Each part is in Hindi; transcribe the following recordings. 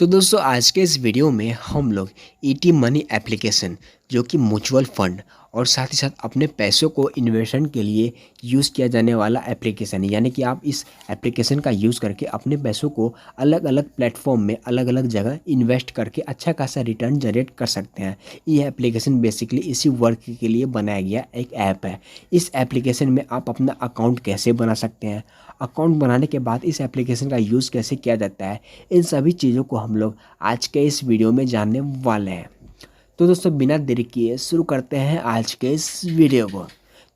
तो दोस्तों आज के इस वीडियो में हम लोग ईटी मनी एप्लीकेशन जो कि म्यूचुअल फंड और साथ ही साथ अपने पैसों को इन्वेस्टमेंट के लिए यूज़ किया जाने वाला एप्लीकेशन है। यानी कि आप इस एप्लीकेशन का यूज़ करके अपने पैसों को अलग अलग प्लेटफॉर्म में अलग अलग जगह इन्वेस्ट करके अच्छा खासा रिटर्न जनरेट कर सकते हैं। ये एप्लीकेशन बेसिकली इसी वर्क के लिए बनाया गया एक ऐप है। इस एप्लीकेशन में आप अपना अकाउंट कैसे बना सकते हैं, अकाउंट बनाने के बाद इस एप्लीकेशन का यूज़ कैसे किया जाता है, इन सभी चीज़ों को हम लोग आज के इस वीडियो में जानने वाले हैं। तो दोस्तों बिना देरी किए शुरू करते हैं आज के इस वीडियो को।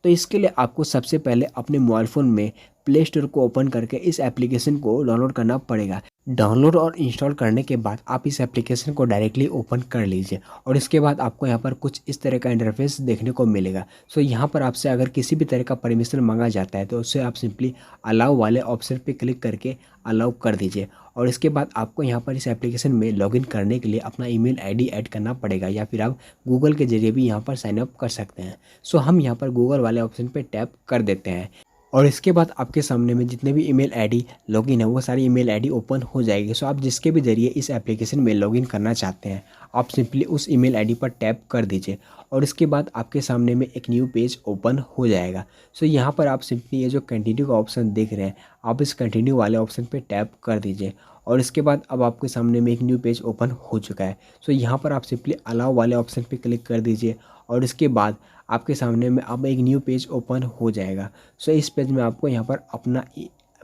तो इसके लिए आपको सबसे पहले अपने मोबाइल फ़ोन में प्ले स्टोर को ओपन करके इस एप्लीकेशन को डाउनलोड करना पड़ेगा। डाउनलोड और इंस्टॉल करने के बाद आप इस एप्लीकेशन को डायरेक्टली ओपन कर लीजिए और इसके बाद आपको यहाँ पर कुछ इस तरह का इंटरफेस देखने को मिलेगा। सो यहाँ पर आपसे अगर किसी भी तरह का परमिशन मांगा जाता है तो उससे आप सिंपली अलाउ वाले ऑप्शन पे क्लिक करके अलाउ कर दीजिए और इसके बाद आपको यहाँ पर इस एप्लीकेशन में लॉगिन करने के लिए अपना ईमेल आईडी ऐड करना पड़ेगा या फिर आप गूगल के जरिए भी यहाँ पर साइन अप कर सकते हैं। सो हम यहाँ पर गूगल वाले ऑप्शन पे टैप कर देते हैं और इसके बाद आपके सामने में जितने भी ईमेल आईडी लॉगिन है वो सारी ईमेल आईडी ओपन हो जाएगी। सो आप जिसके भी ज़रिए इस एप्लीकेशन में लॉगिन करना चाहते हैं आप सिंपली उस ईमेल आईडी पर टैप कर दीजिए और इसके बाद आपके सामने में एक न्यू पेज ओपन हो जाएगा। सो यहाँ पर आप सिंपली ये जो कंटिन्यू का ऑप्शन देख रहे हैं आप इस कंटिन्यू वाले ऑप्शन पर टैप कर दीजिए और इसके बाद अब आपके सामने में एक न्यू पेज ओपन हो चुका है। सो यहाँ पर आप सिंपली अलाउ वाले ऑप्शन पर क्लिक कर दीजिए और इसके बाद आपके सामने में अब एक न्यू पेज ओपन हो जाएगा। सो इस पेज में आपको यहाँ पर अपना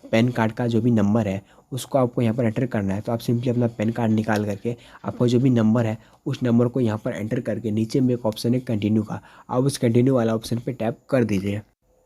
पैन कार्ड का जो भी नंबर है उसको आपको यहाँ पर एंटर करना है। तो आप सिंपली अपना पैन कार्ड निकाल करके आपका जो भी नंबर है उस नंबर को यहाँ पर एंटर करके नीचे में एक ऑप्शन है कंटिन्यू का, आप उस कंटिन्यू वाला ऑप्शन पे टैप कर दीजिए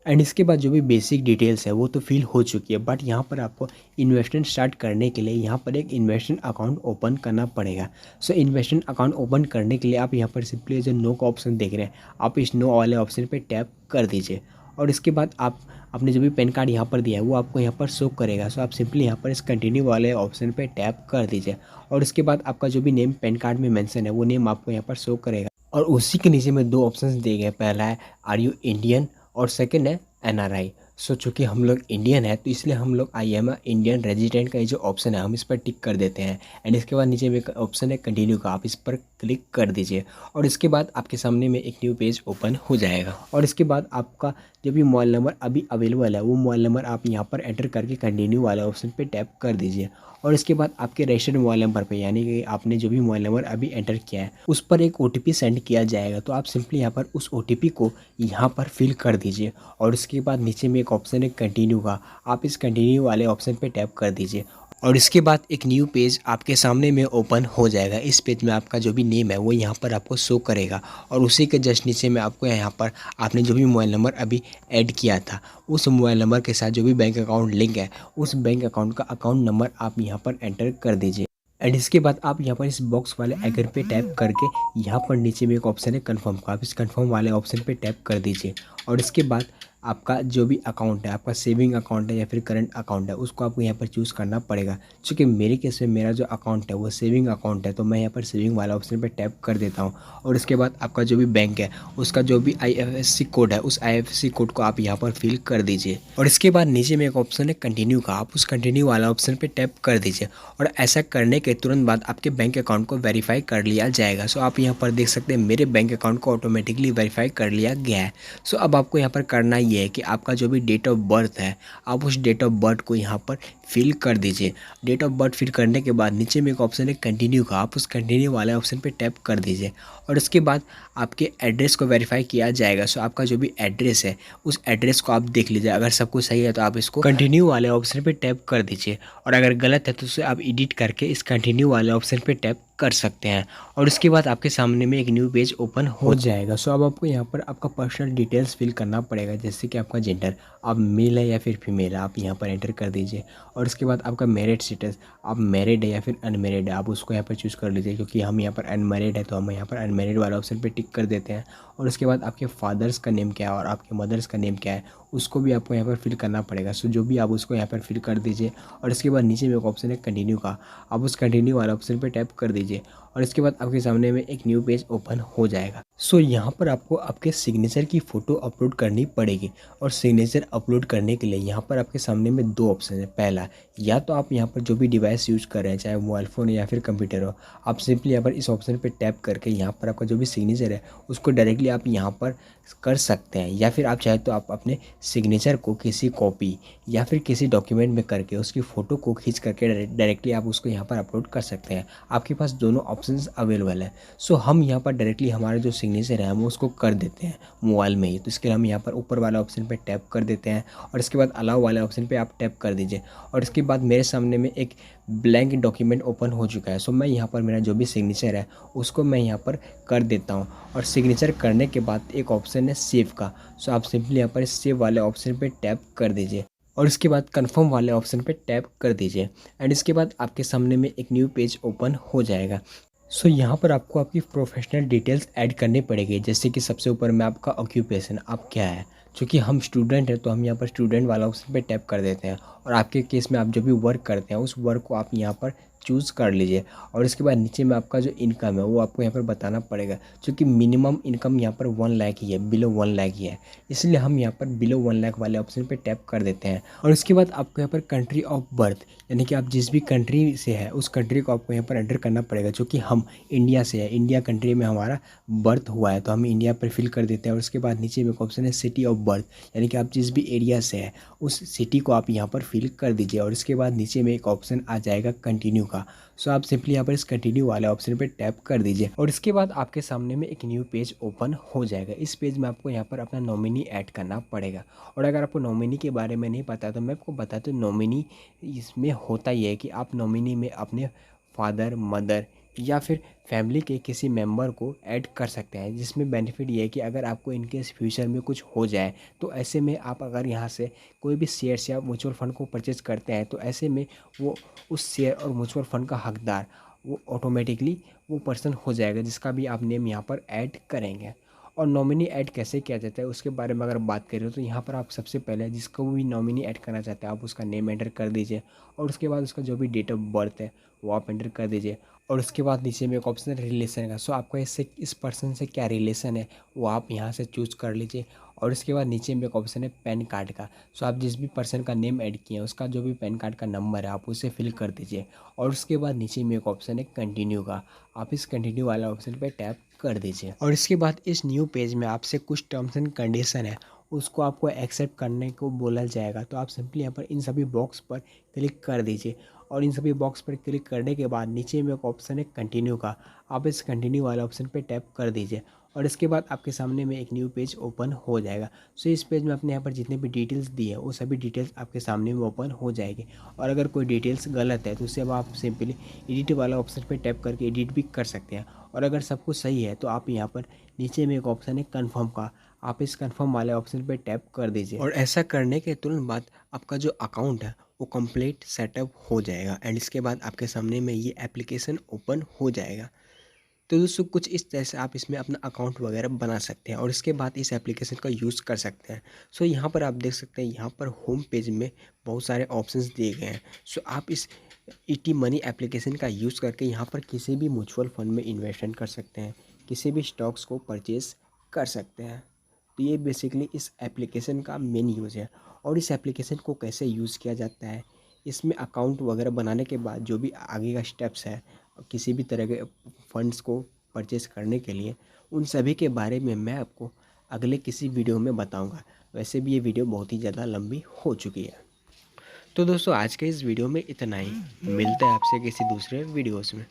एंड इसके बाद जो भी बेसिक डिटेल्स है वो तो फिल हो चुकी है। बट यहाँ पर आपको इन्वेस्टमेंट स्टार्ट करने के लिए यहाँ पर एक इन्वेस्टमेंट अकाउंट ओपन करना पड़ेगा। सो इन्वेस्टमेंट अकाउंट ओपन करने के लिए आप यहाँ पर सिंपली जो नो का ऑप्शन देख रहे हैं आप इस नो वाले ऑप्शन पे टैप कर दीजिए और इसके बाद आप अपने जो भी पैन कार्ड यहाँ पर दिया है वो आपको यहाँ पर शो करेगा। सो आप सिंपली यहाँ पर इस कंटिन्यू वाले ऑप्शन पे टैप कर दीजिए और इसके बाद आपका जो भी नेम पैन कार्ड में मेंशन है वो नेम आपको यहाँ पर शो करेगा और उसी के नीचे में दो ऑप्शंस दिए गए, पहला है आर यू इंडियन और सेकंड है एनआरआई। सो चूँकि हम लोग इंडियन है तो इसलिए हम लोग आई एम इंडियन रेजिडेंट का ये जो ऑप्शन है हम इस पर टिक कर देते हैं एंड इसके बाद नीचे में एक ऑप्शन है कंटिन्यू का, आप इस पर क्लिक कर दीजिए और इसके बाद आपके सामने में एक न्यू पेज ओपन हो जाएगा और इसके बाद आपका जो भी मोबाइल नंबर अभी अवेलेबल है वो मोबाइल नंबर आप यहाँ पर एंटर करके कंटिन्यू वाले ऑप्शन पे टैप कर दीजिए और इसके बाद आपके रजिस्टर्ड मोबाइल नंबर पे यानी कि आपने जो भी मोबाइल नंबर अभी एंटर किया है उस पर एक OTP सेंड किया जाएगा। तो आप सिंपली यहाँ पर उस OTP को यहाँ पर फिल कर दीजिए और इसके बाद नीचे में एक ऑप्शन है कंटिन्यू का, आप इस कंटिन्यू वाले ऑप्शन पे टैप कर दीजिए और इसके बाद एक न्यू पेज आपके सामने में ओपन हो जाएगा। इस पेज में आपका जो भी नेम है वो यहाँ पर आपको शो करेगा और उसी के जस्ट नीचे में आपको यहाँ पर आपने जो भी मोबाइल नंबर अभी ऐड किया था उस मोबाइल नंबर के साथ जो भी बैंक अकाउंट लिंक है उस बैंक अकाउंट का अकाउंट नंबर आप यहाँ पर एंटर कर दीजिए एंड इसके बाद आप यहाँ पर इस बॉक्स वाले आइकन पे टैप करके यहाँ पर नीचे में एक ऑप्शन है कन्फर्म का, आप इस कन्फर्म वाले ऑप्शन पे टैप कर दीजिए और इसके बाद आपका जो भी अकाउंट है, आपका सेविंग अकाउंट है या फिर करंट अकाउंट है, उसको आपको यहाँ पर चूज़ करना पड़ेगा। क्योंकि मेरे केस में मेरा जो अकाउंट है वो सेविंग अकाउंट है तो मैं यहाँ पर सेविंग वाला ऑप्शन पर टैप कर देता हूँ और इसके बाद आपका जो भी बैंक है उसका जो भी IFSC कोड है उस IFSC कोड को आप यहाँ पर फिल कर दीजिए और इसके बाद नीचे में एक ऑप्शन है कंटिन्यू का, आप उस कंटिन्यू वाला ऑप्शन पर टैप कर दीजिए और ऐसा करने के तुरंत बाद आपके बैंक अकाउंट को वेरीफाई कर लिया जाएगा। सो आप यहाँ पर देख सकते हैं मेरे बैंक अकाउंट को ऑटोमेटिकली वेरीफाई कर लिया गया है। सो अब आपको यहाँ पर करना ये है कि आपका जो भी डेट ऑफ बर्थ है आप उस डेट ऑफ बर्थ को यहाँ पर फिल कर दीजिए। डेट ऑफ बर्थ फिल करने के बाद नीचे में एक ऑप्शन है कंटिन्यू का, आप उस कंटिन्यू वाले ऑप्शन पे टैप कर दीजिए और उसके बाद आपके एड्रेस को वेरीफाई किया जाएगा। सो आपका जो भी एड्रेस है उस एड्रेस को आप देख लीजिए, अगर सब कुछ सही है तो आप इसको कंटिन्यू वाले ऑप्शन पे टैप कर दीजिए और अगर गलत है तो उसे आप एडिट करके इस कंटिन्यू वाले ऑप्शन पे टैप कर सकते हैं और उसके बाद आपके सामने में एक न्यू पेज ओपन हो जाएगा। सो अब आपको यहाँ पर आपका पर्सनल डिटेल्स फिल करना पड़ेगा, जैसे कि आपका जेंडर, आप मेल है या फिर फीमेल है, आप यहाँ पर एंटर कर दीजिए और उसके बाद आपका मैरिड स्टेटस, आप मैरिड है या फिर अनमैरिड है, आप उसको यहाँ पर चूज़ कर लीजिए। क्योंकि हम यहाँ पर अनमैरिड है तो हम यहाँ पर अनमैरिड वाला ऑप्शन पर टिक कर देते हैं और उसके बाद आपके फादर्स का नेम क्या है और आपके मदर्स का नेम क्या है उसको भी आपको यहाँ पर फिल करना पड़ेगा। सो जो भी आप उसको यहाँ पर फिल कर दीजिए और इसके बाद नीचे में एक ऑप्शन है कंटिन्यू का, आप उस कंटिन्यू वाला ऑप्शन पर टैप कर दीजिए और इसके बाद आपके सामने में एक न्यू पेज ओपन हो जाएगा। सो यहाँ पर आपको आपके सिग्नेचर की फ़ोटो अपलोड करनी पड़ेगी और सिग्नेचर अपलोड करने के लिए यहाँ पर आपके सामने में दो ऑप्शन है। पहला, या तो आप यहाँ पर जो भी डिवाइस यूज़ कर रहे हैं, चाहे मोबाइल फ़ोन या फिर कंप्यूटर हो, आप सिंपली यहाँ पर इस ऑप्शन पे टैप करके यहाँ पर आपका जो भी सिग्नेचर है उसको डायरेक्टली आप यहाँ पर कर सकते हैं। या फिर आप चाहे तो आप अपने सिग्नेचर को किसी कॉपी या फिर किसी डॉक्यूमेंट में करके उसकी फ़ोटो को खींच करके डायरेक्टली आप उसको यहाँ पर अपलोड कर सकते हैं। आपके पास दोनों ऑप्शंस अवेलेबल है। सो हम यहाँ पर डायरेक्टली हमारा जो सिग्नेचर है हम उसको कर देते हैं मोबाइल में ही। तो इसके लिए हम यहाँ पर ऊपर वाला ऑप्शन पे टैप कर देते हैं और इसके बाद अलाउ वाले ऑप्शन पे आप टैप कर दीजिए। और इसके बाद मेरे सामने में एक ब्लैंक डॉक्यूमेंट ओपन हो चुका है। सो मैं यहाँ पर मेरा जो भी सिग्नेचर है उसको मैं यहाँ पर कर देता हूँ। और सिग्नेचर करने के बाद एक ऑप्शन है सेव का। सो आप सिंपली यहाँ पर सेव वाले ऑप्शन पे टैप कर दीजिए और इसके बाद कन्फर्म वाले ऑप्शन पे टैप कर दीजिए। एंड इसके बाद आपके सामने में एक न्यू पेज ओपन हो जाएगा। सो यहाँ पर आपको आपकी प्रोफेशनल डिटेल्स ऐड करनी पड़ेगी, जैसे कि सबसे ऊपर में आपका ऑक्यूपेशन, आप क्या है। चूँकि हम स्टूडेंट हैं तो हम यहाँ पर स्टूडेंट वाला ऑप्शन पे टैप कर देते हैं और आपके केस में आप जो भी वर्क करते हैं उस वर्क को आप यहाँ पर चूज़ कर लीजिए। और इसके बाद नीचे में आपका जो इनकम है वो आपको यहाँ पर बताना पड़ेगा, क्योंकि मिनिमम इनकम यहाँ पर 1 लाख ही है, बिलो 1 लाख ही है, इसलिए हम यहाँ पर बिलो 1 लाख वाले ऑप्शन पे टैप कर देते हैं। और इसके बाद आपको यहाँ पर कंट्री ऑफ बर्थ, यानी कि आप जिस भी कंट्री से है उस कंट्री को आपको यहाँ पर एंटर करना पड़ेगा। क्योंकि हम इंडिया से है, इंडिया कंट्री में हमारा बर्थ हुआ है तो हम इंडिया पर फिल कर देते हैं। और उसके बाद नीचे में एक ऑप्शन है सिटी ऑफ बर्थ, यानी कि आप जिस भी एरिया से है उस सिटी को आप यहाँ पर फिल कर दीजिए। और इसके बाद नीचे में एक ऑप्शन आ जाएगा कंटिन्यू का। सो आप सिंपली यहाँ पर इस कंटिन्यू वाले ऑप्शन पे टैप कर दीजिए और इसके बाद आपके सामने में एक न्यू पेज ओपन हो जाएगा। इस पेज में आपको यहाँ पर अपना नॉमिनी ऐड करना पड़ेगा। और अगर आपको नॉमिनी के बारे में नहीं पता तो मैं आपको बताता हूँ। नॉमिनी इसमें होता ही है कि आप नॉमिनी में अपने फादर, मदर या फिर फैमिली के किसी मेंबर को ऐड कर सकते हैं, जिसमें बेनिफिट ये है कि अगर आपको इनकेस फ्यूचर में कुछ हो जाए तो ऐसे में आप अगर यहाँ से कोई भी शेयर्स या म्यूचुअल फंड को परचेज करते हैं तो ऐसे में वो उस शेयर और म्यूचुअल फंड का हकदार वो ऑटोमेटिकली वो पर्सन हो जाएगा जिसका भी आप नेम यहाँ पर ऐड करेंगे। और नॉमिनी ऐड कैसे किया जाता है उसके बारे में अगर बात करें तो यहाँ पर आप सबसे पहले जिसको भी नॉमिनी ऐड करना चाहते हैं आप उसका नेम एंटर कर दीजिए और उसके बाद उसका जो भी डेट ऑफ बर्थ है वो आप एंटर कर दीजिए। और उसके बाद नीचे में एक ऑप्शन है रिलेशन का। सो आपका इससे इस पर्सन से क्या रिलेशन है वो आप यहाँ से चूज़ कर लीजिए। और इसके बाद नीचे में एक ऑप्शन है पैन कार्ड का। सो आप जिस भी पर्सन का नेम ऐड किए हैं उसका जो भी पैन कार्ड का नंबर है आप उसे फिल कर दीजिए। और उसके बाद नीचे में एक ऑप्शन है कंटिन्यू का, आप इस कंटिन्यू वाला ऑप्शन पर टैप कर दीजिए। और इसके बाद इस न्यू पेज में आपसे कुछ टर्म्स एंड कंडीशन है उसको आपको एक्सेप्ट करने को बोला जाएगा। तो आप सिंपली यहाँ पर इन सभी बॉक्स पर क्लिक कर दीजिए। और इन सभी बॉक्स पर क्लिक करने के बाद नीचे में एक ऑप्शन है कंटिन्यू का, आप इस कंटिन्यू वाले ऑप्शन पे टैप कर दीजिए। और इसके बाद आपके सामने में एक न्यू पेज ओपन हो जाएगा। सो इस पेज में आपने यहाँ पर जितने भी डिटेल्स दी है वो सभी डिटेल्स आपके सामने में ओपन हो जाएगी। और अगर कोई डिटेल्स गलत है तो उसे अब आप सिंपली एडिट वाला ऑप्शन पे टैप करके एडिट भी कर सकते हैं। और अगर सब कुछ सही है तो आप यहाँ पर नीचे में एक ऑप्शन है कन्फर्म का, आप इस कन्फर्म वाले ऑप्शन पे टैप कर दीजिए। और ऐसा करने के तुरंत बाद आपका जो अकाउंट है वो कंप्लीट सेटअप हो जाएगा एंड इसके बाद आपके सामने में ये एप्लीकेशन ओपन हो जाएगा। तो दोस्तों कुछ इस तरह से आप इसमें अपना अकाउंट वगैरह बना सकते हैं और इसके बाद इस एप्लीकेशन का यूज़ कर सकते हैं। सो यहाँ पर आप देख सकते हैं यहाँ पर होम पेज में बहुत सारे ऑप्शंस दिए गए हैं। सो आप इस ईटी मनी एप्लीकेशन का यूज़ करके यहाँ पर किसी भी म्यूचुअल फंड में इन्वेस्टमेंट कर सकते हैं, किसी भी स्टॉक्स को परचेज कर सकते हैं। तो ये बेसिकली इस एप्लीकेशन का मेन यूज़ है। और इस एप्लीकेशन को कैसे यूज़ किया जाता है, इसमें अकाउंट वगैरह बनाने के बाद जो भी आगे का स्टेप्स है किसी भी तरह के फंड्स को परचेस करने के लिए, उन सभी के बारे में मैं आपको अगले किसी वीडियो में बताऊंगा। वैसे भी ये वीडियो बहुत ही ज़्यादा लंबी हो चुकी है। तो दोस्तों आज के इस वीडियो में इतना ही, मिलता है आपसे किसी दूसरे वीडियोस में।